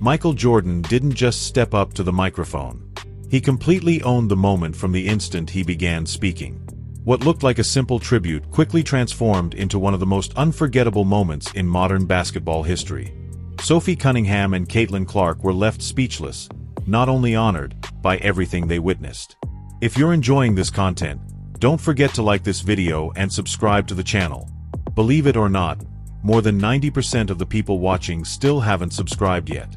Michael Jordan didn't just step up to the microphone. He completely owned the moment from the instant he began speaking. What looked like a simple tribute quickly transformed into one of the most unforgettable moments in modern basketball history. Sophie Cunningham and Caitlin Clark were left speechless, not only honored by everything they witnessed. If you're enjoying this content, don't forget to like this video and subscribe to the channel. Believe it or not, more than 90% of the people watching still haven't subscribed yet.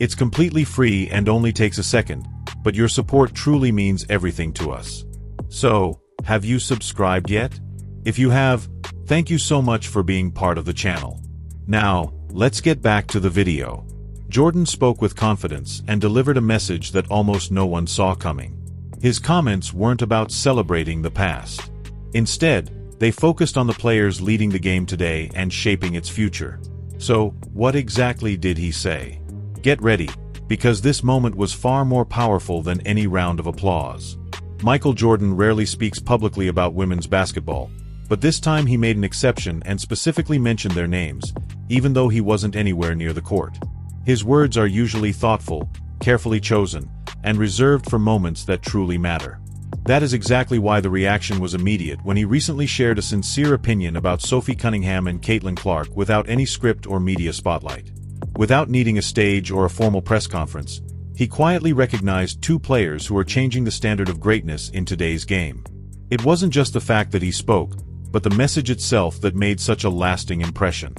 It's completely free and only takes a second, but your support truly means everything to us. So, have you subscribed yet? If you have, thank you so much for being part of the channel. Now, let's get back to the video. Jordan spoke with confidence and delivered a message that almost no one saw coming. His comments weren't about celebrating the past. Instead, they focused on the players leading the game today and shaping its future. So, what exactly did he say? Get ready, because this moment was far more powerful than any round of applause. Michael Jordan rarely speaks publicly about women's basketball, but this time he made an exception and specifically mentioned their names, even though he wasn't anywhere near the court. His words are usually thoughtful, carefully chosen, and reserved for moments that truly matter. That is exactly why the reaction was immediate when he recently shared a sincere opinion about Sophie Cunningham and Caitlin Clark without any script or media spotlight. Without needing a stage or a formal press conference, he quietly recognized two players who are changing the standard of greatness in today's game. It wasn't just the fact that he spoke, but the message itself that made such a lasting impression.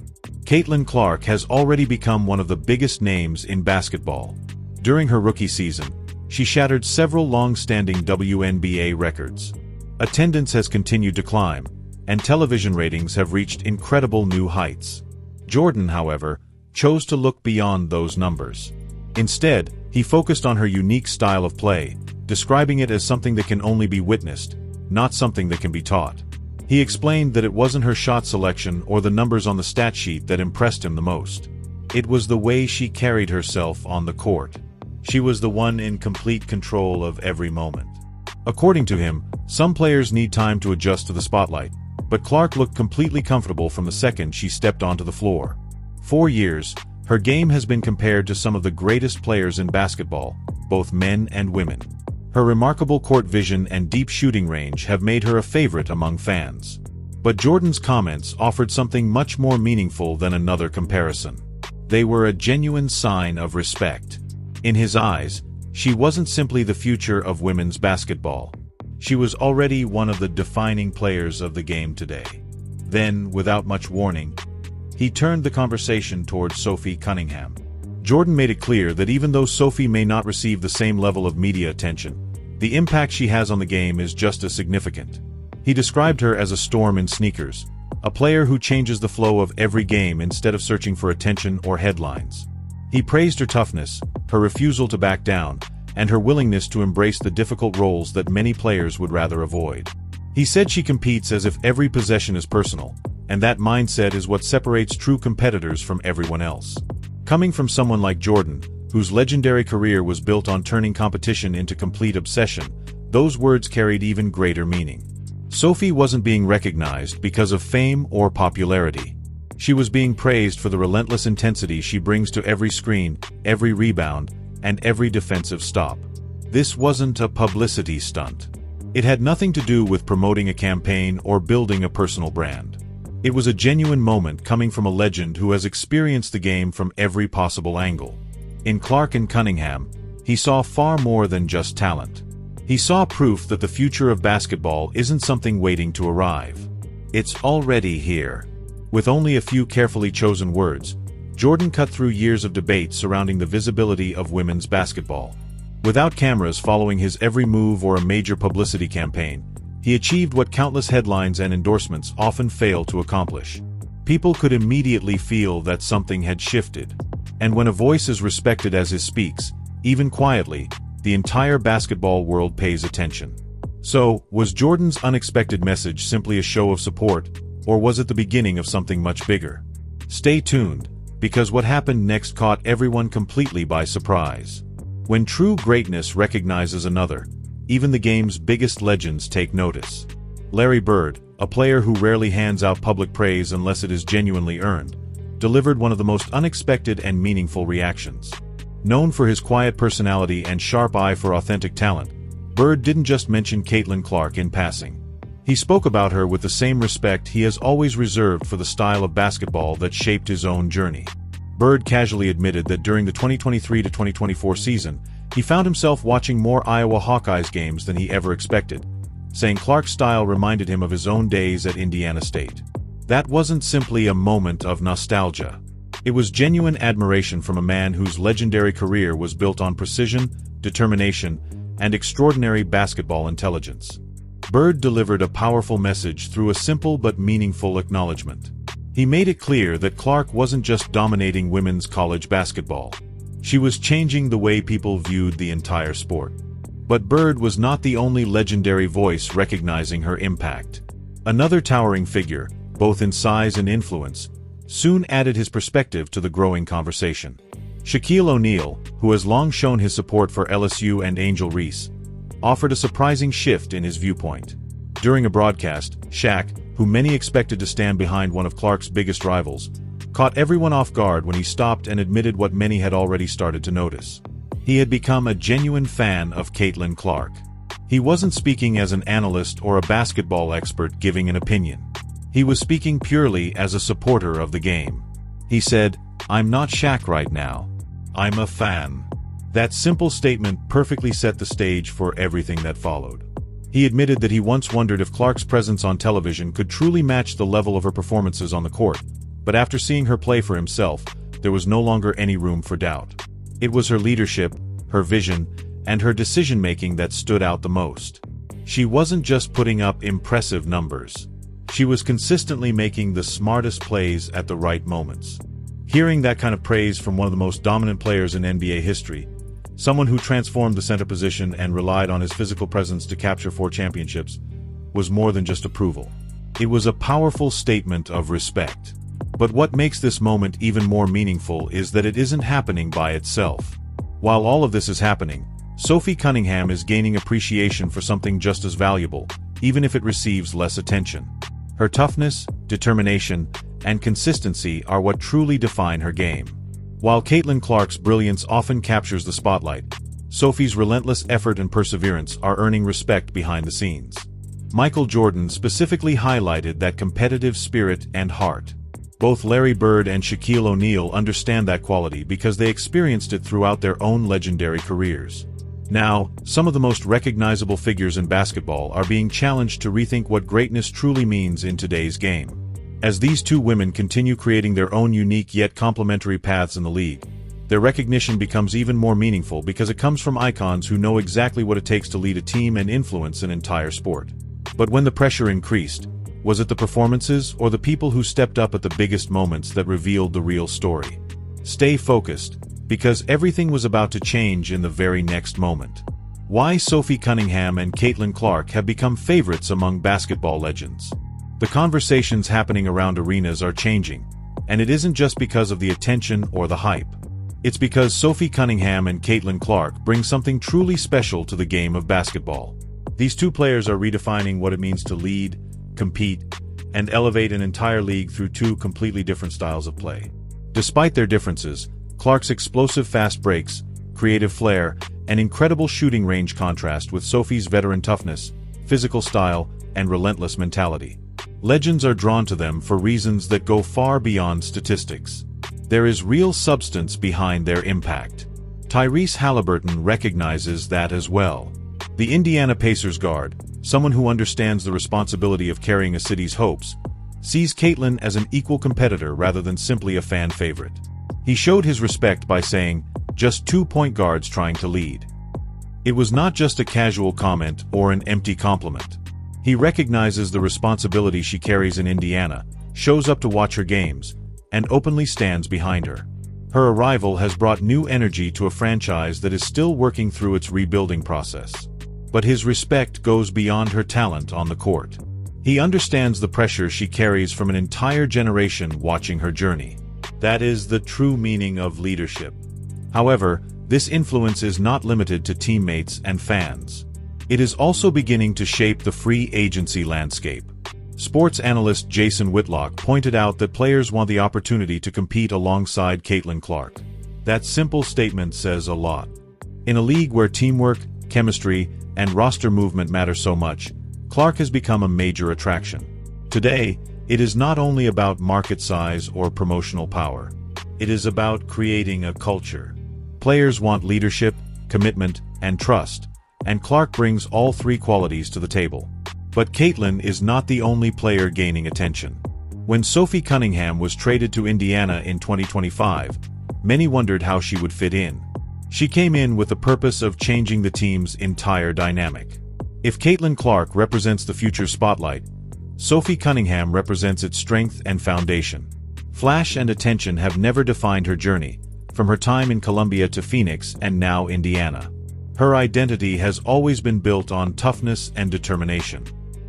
Caitlin Clark has already become one of the biggest names in basketball. During her rookie season, she shattered several long-standing Wnba records. Attendance has continued to climb, and television ratings have reached incredible new heights. Jordan, however, chose to look beyond those numbers. Instead, he focused on her unique style of play, describing it as something that can only be witnessed, not something that can be taught. He explained that it wasn't her shot selection or the numbers on the stat sheet that impressed him the most. It was the way she carried herself on the court. She was the one in complete control of every moment. According to him, some players need time to adjust to the spotlight, but Clark looked completely comfortable from the second she stepped onto the floor. For years, her game has been compared to some of the greatest players in basketball, both men and women. Her remarkable court vision and deep shooting range have made her a favorite among fans. But Jordan's comments offered something much more meaningful than another comparison. They were a genuine sign of respect. In his eyes, she wasn't simply the future of women's basketball. She was already one of the defining players of the game today. Then, without much warning, he turned the conversation towards Sophie Cunningham. Jordan made it clear that even though Sophie may not receive the same level of media attention, the impact she has on the game is just as significant. He described her as a storm in sneakers, a player who changes the flow of every game instead of searching for attention or headlines. He praised her toughness, her refusal to back down, and her willingness to embrace the difficult roles that many players would rather avoid. He said she competes as if every possession is personal, and that mindset is what separates true competitors from everyone else. Coming from someone like Jordan, whose legendary career was built on turning competition into complete obsession, those words carried even greater meaning. Sophie wasn't being recognized because of fame or popularity. She was being praised for the relentless intensity she brings to every screen, every rebound, and every defensive stop. This wasn't a publicity stunt. It had nothing to do with promoting a campaign or building a personal brand. It was a genuine moment coming from a legend who has experienced the game from every possible angle. In Clark and Cunningham, he saw far more than just talent. He saw proof that the future of basketball isn't something waiting to arrive. It's already here. With only a few carefully chosen words, Jordan cut through years of debate surrounding the visibility of women's basketball. Without cameras following his every move or a major publicity campaign, he achieved what countless headlines and endorsements often fail to accomplish. People could immediately feel that something had shifted. And when a voice is respected as it speaks, even quietly, the entire basketball world pays attention. So, was Jordan's unexpected message simply a show of support, or was it the beginning of something much bigger? Stay tuned, because what happened next caught everyone completely by surprise. When true greatness recognizes another, even the game's biggest legends take notice. Larry Bird, a player who rarely hands out public praise unless it is genuinely earned, delivered one of the most unexpected and meaningful reactions. Known for his quiet personality and sharp eye for authentic talent, Bird didn't just mention Caitlin Clark in passing. He spoke about her with the same respect he has always reserved for the style of basketball that shaped his own journey. Bird casually admitted that during the 2023-2024 season, he found himself watching more Iowa Hawkeyes games than he ever expected, saying Clark's style reminded him of his own days at Indiana State. That wasn't simply a moment of nostalgia. It was genuine admiration from a man whose legendary career was built on precision, determination, and extraordinary basketball intelligence. Bird delivered a powerful message through a simple but meaningful acknowledgement. He made it clear that Clark wasn't just dominating women's college basketball. She was changing the way people viewed the entire sport. But Bird was not the only legendary voice recognizing her impact. Another towering figure, both in size and influence, soon added his perspective to the growing conversation. Shaquille O'Neal, who has long shown his support for LSU and Angel Reese, offered a surprising shift in his viewpoint. During a broadcast, Shaq, who many expected to stand behind one of Clark's biggest rivals, caught everyone off guard when he stopped and admitted what many had already started to notice. He had become a genuine fan of Caitlin Clark. He wasn't speaking as an analyst or a basketball expert giving an opinion. He was speaking purely as a supporter of the game. He said, "I'm not Shaq right now. I'm a fan." That simple statement perfectly set the stage for everything that followed. He admitted that he once wondered if Clark's presence on television could truly match the level of her performances on the court, but after seeing her play for himself, there was no longer any room for doubt. It was her leadership, her vision, and her decision-making that stood out the most. She wasn't just putting up impressive numbers. She was consistently making the smartest plays at the right moments. Hearing that kind of praise from one of the most dominant players in NBA history, someone who transformed the center position and relied on his physical presence to capture 4 championships, was more than just approval. It was a powerful statement of respect. But what makes this moment even more meaningful is that it isn't happening by itself. While all of this is happening, Sophie Cunningham is gaining appreciation for something just as valuable, even if it receives less attention. Her toughness, determination, and consistency are what truly define her game. While Caitlin Clark's brilliance often captures the spotlight, Sophie's relentless effort and perseverance are earning respect behind the scenes. Michael Jordan specifically highlighted that competitive spirit and heart. Both Larry Bird and Shaquille O'Neal understand that quality because they experienced it throughout their own legendary careers. Now, some of the most recognizable figures in basketball are being challenged to rethink what greatness truly means in today's game. As these two women continue creating their own unique yet complementary paths in the league, their recognition becomes even more meaningful because it comes from icons who know exactly what it takes to lead a team and influence an entire sport. But when the pressure increased, was it the performances or the people who stepped up at the biggest moments that revealed the real story? Stay focused, because everything was about to change in the very next moment. Why Sophie Cunningham and Caitlin Clark have become favorites among basketball legends. The conversations happening around arenas are changing, and it isn't just because of the attention or the hype. It's because Sophie Cunningham and Caitlin Clark bring something truly special to the game of basketball. These two players are redefining what it means to lead, compete, and elevate an entire league through two completely different styles of play. Despite their differences, Clark's explosive fast breaks, creative flair, and incredible shooting range contrast with Sophie's veteran toughness, physical style, and relentless mentality. Legends are drawn to them for reasons that go far beyond statistics. There is real substance behind their impact. Tyrese Halliburton recognizes that as well. The Indiana Pacers guard, someone who understands the responsibility of carrying a city's hopes, sees Caitlin as an equal competitor rather than simply a fan favorite. He showed his respect by saying, "Just 2 point guards trying to lead." It was not just a casual comment or an empty compliment. He recognizes the responsibility she carries in Indiana, shows up to watch her games, and openly stands behind her. Her arrival has brought new energy to a franchise that is still working through its rebuilding process. But his respect goes beyond her talent on the court. He understands the pressure she carries from an entire generation watching her journey. That is the true meaning of leadership. However, this influence is not limited to teammates and fans. It is also beginning to shape the free agency landscape. Sports analyst Jason Whitlock pointed out that players want the opportunity to compete alongside Caitlin Clark. That simple statement says a lot. In a league where teamwork, chemistry, and roster movement matter so much, Clark has become a major attraction. Today, it is not only about market size or promotional power. It is about creating a culture. Players want leadership, commitment, and trust, and Clark brings all three qualities to the table. But Caitlin is not the only player gaining attention. When Sophie Cunningham was traded to Indiana in 2025, many wondered how she would fit in. She came in with the purpose of changing the team's entire dynamic. If Caitlin Clark represents the future spotlight, Sophie Cunningham represents its strength and foundation. Flash and attention have never defined her journey, from her time in Columbia to Phoenix and now Indiana. Her identity has always been built on toughness and determination.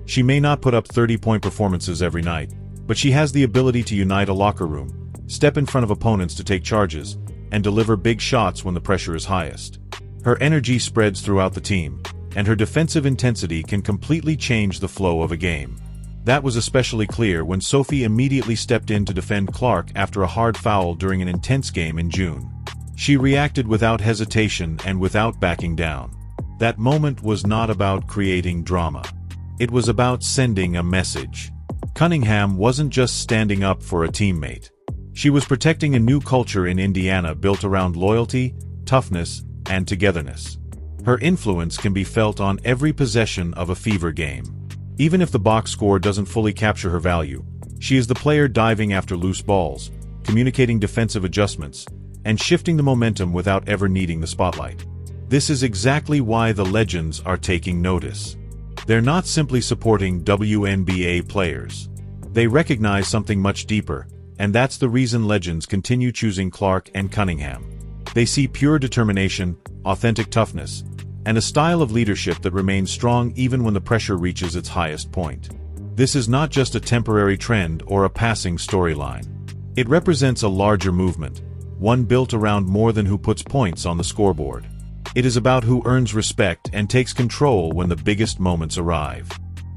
She may not put up 30-point performances every night, but she has the ability to unite a locker room, step in front of opponents to take charges, and deliver big shots when the pressure is highest. Her energy spreads throughout the team, and her defensive intensity can completely change the flow of a game. That was especially clear when Sophie immediately stepped in to defend Clark after a hard foul during an intense game in June. She reacted without hesitation and without backing down. That moment was not about creating drama. It was about sending a message. Cunningham wasn't just standing up for a teammate. She was protecting a new culture in Indiana built around loyalty, toughness, and togetherness. Her influence can be felt on every possession of a Fever game. Even if the box score doesn't fully capture her value, she is the player diving after loose balls, communicating defensive adjustments, and shifting the momentum without ever needing the spotlight. This is exactly why the legends are taking notice. They're not simply supporting WNBA players. They recognize something much deeper, and that's the reason legends continue choosing Clark and Cunningham. They see pure determination, authentic toughness, and a style of leadership that remains strong even when the pressure reaches its highest point. This is not just a temporary trend or a passing storyline. It represents a larger movement, one built around more than who puts points on the scoreboard. It is about who earns respect and takes control when the biggest moments arrive.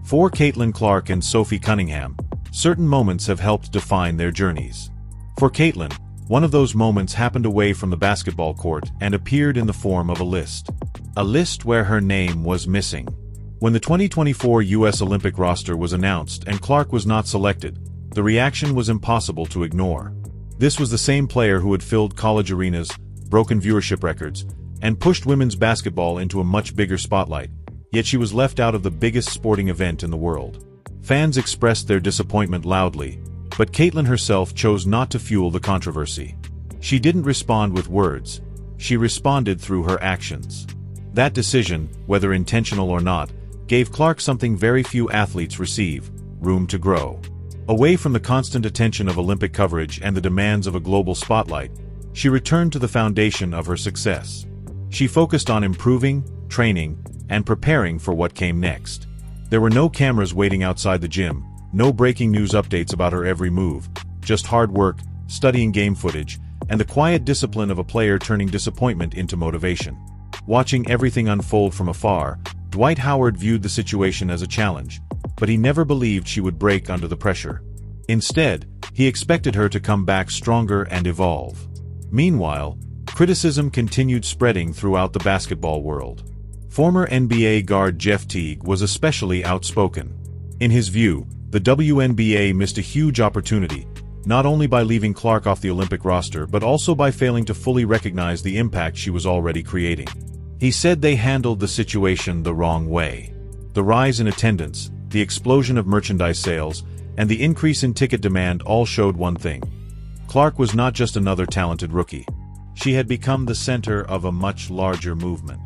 For Caitlin Clark and Sophie Cunningham, certain moments have helped define their journeys. For Caitlin, one of those moments happened away from the basketball court and appeared in the form of a list. A list where her name was missing. When the 2024 U.S. Olympic roster was announced and Clark was not selected, the reaction was impossible to ignore. This was the same player who had filled college arenas, broken viewership records, and pushed women's basketball into a much bigger spotlight, yet she was left out of the biggest sporting event in the world. Fans expressed their disappointment loudly, but Caitlin herself chose not to fuel the controversy. She didn't respond with words, she responded through her actions. That decision, whether intentional or not, gave Clark something very few athletes receive: room to grow. Away from the constant attention of Olympic coverage and the demands of a global spotlight, she returned to the foundation of her success. She focused on improving, training, and preparing for what came next. There were no cameras waiting outside the gym, no breaking news updates about her every move, just hard work, studying game footage, and the quiet discipline of a player turning disappointment into motivation. Watching everything unfold from afar, Dwight Howard viewed the situation as a challenge, but he never believed she would break under the pressure. Instead, he expected her to come back stronger and evolve. Meanwhile, criticism continued spreading throughout the basketball world. Former NBA guard Jeff Teague was especially outspoken. In his view, the WNBA missed a huge opportunity, not only by leaving Clark off the Olympic roster but also by failing to fully recognize the impact she was already creating. He said they handled the situation the wrong way. The rise in attendance, the explosion of merchandise sales, and the increase in ticket demand all showed one thing: Clark was not just another talented rookie. She had become the center of a much larger movement.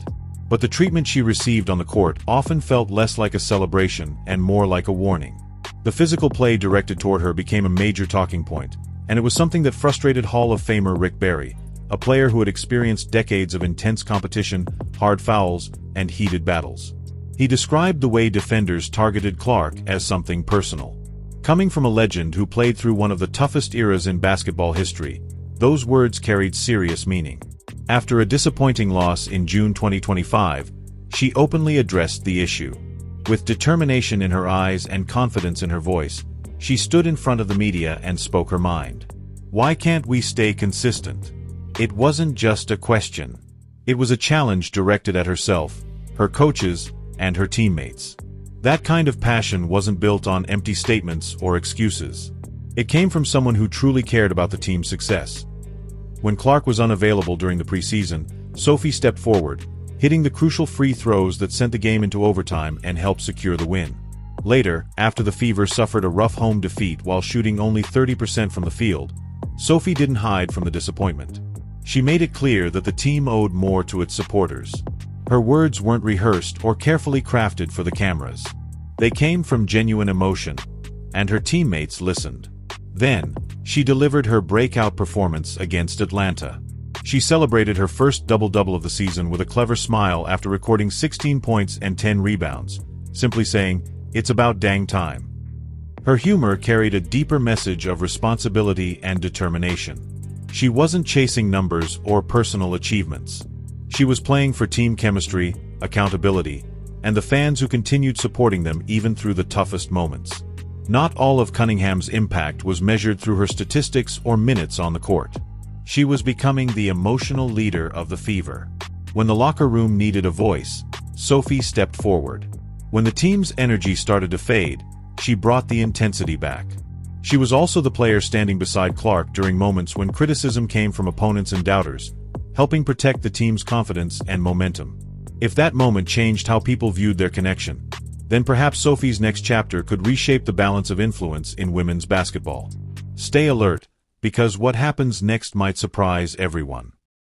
But the treatment she received on the court often felt less like a celebration and more like a warning. The physical play directed toward her became a major talking point, and it was something that frustrated Hall of Famer Rick Barry, a player who had experienced decades of intense competition, hard fouls, and heated battles. He described the way defenders targeted Clark as something personal. Coming from a legend who played through one of the toughest eras in basketball history, those words carried serious meaning. After a disappointing loss in June 2025, she openly addressed the issue. With determination in her eyes and confidence in her voice, she stood in front of the media and spoke her mind. "Why can't we stay consistent? It wasn't just a question. It was a challenge directed at herself, her coaches, and her teammates. That kind of passion wasn't built on empty statements or excuses. It came from someone who truly cared about the team's success. When Clark was unavailable during the preseason, Sophie stepped forward, hitting the crucial free throws that sent the game into overtime and helped secure the win. Later, after the Fever suffered a rough home defeat while shooting only 30% from the field, Sophie didn't hide from the disappointment. She made it clear that the team owed more to its supporters. Her words weren't rehearsed or carefully crafted for the cameras. They came from genuine emotion, and her teammates listened. Then, she delivered her breakout performance against Atlanta. She celebrated her first double-double of the season with a clever smile after recording 16 points and 10 rebounds, simply saying, "It's about dang time." Her humor carried a deeper message of responsibility and determination. She wasn't chasing numbers or personal achievements. She was playing for team chemistry, accountability, and the fans who continued supporting them even through the toughest moments. Not all of Cunningham's impact was measured through her statistics or minutes on the court. She was becoming the emotional leader of the Fever. When the locker room needed a voice, Sophie stepped forward. When the team's energy started to fade, she brought the intensity back. She was also the player standing beside Clark during moments when criticism came from opponents and doubters, helping protect the team's confidence and momentum. If that moment changed how people viewed their connection, then perhaps Sophie's next chapter could reshape the balance of influence in women's basketball. Stay alert, because what happens next might surprise everyone.